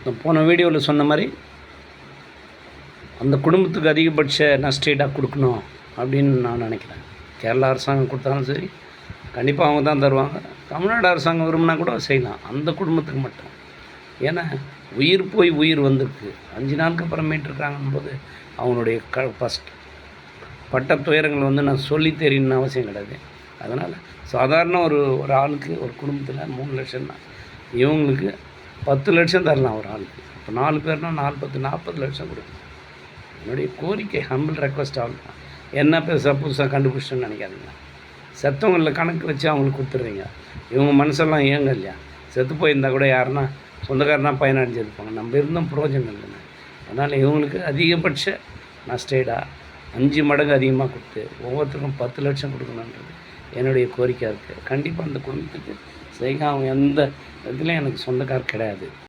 நான் போன வீடியோவில் சொன்ன மாதிரி அந்த குடும்பத்துக்கு அதிகபட்ச நஷ்டஈடாக கொடுக்கணும் அப்படின்னு நான் நினைக்கிறேன். கேரளா அரசாங்கம் கொடுத்தாலும் சரி, கண்டிப்பாக அவங்க தான் தருவாங்க. தமிழ்நாடு அரசாங்கம் விரும்பினா கூட செய்யலாம், அந்த குடும்பத்துக்கு மட்டும். ஏன்னா உயிர் போய் உயிர் வந்திருக்கு, 5 நாளுக்கு அப்புறம் மீட்டிருக்காங்கன்னு போது அவங்களுடைய பட்ட துயரங்கள் வந்து நான் சொல்லி தெரியணும்னு அவசியம் கிடையாது. அதனால் சாதாரண ஒரு ஆளுக்கு, ஒரு குடும்பத்தில் 3 லட்சம்னா இவங்களுக்கு 10 லட்சம் தரலாம் ஒரு ஆளுக்கு. இப்போ 4 பேர்னால் 4 10 40 லட்சம் கொடுக்கும். என்னுடைய கோரிக்கை, ஹம்பிள் ரெக்வஸ்ட் ஆகலாம். என்ன புதுசாக கண்டுபிடிச்சிட்டோன்னு நினைக்காதீங்க. செத்தவங்களில் கணக்கு வச்சு அவங்களுக்கு கொடுத்துட்றீங்க. இவங்க மனசெல்லாம் ஏங்க இல்லையா? செத்து போயிருந்தால் கூட யாருன்னா சொந்தக்காரனா பயனடைஞ்சிருப்பாங்க. நம்ம இருந்தும் பிரயோஜனம் இல்லைங்க. அதனால் இவங்களுக்கு அதிகபட்ச நஷ்டஈடாக 5 மடங்கு அதிகமாக கொடுத்து ஒவ்வொருத்தருக்கும் 10 லட்சம் கொடுக்கணுன்றது என்னுடைய கோரிக்கையாக இருக்குது. கண்டிப்பாக அந்த குடும்பத்துக்கு செய்ய அவங்க எந்த இதுலேயும் எனக்கு சொந்தக்கார் கிடையாது.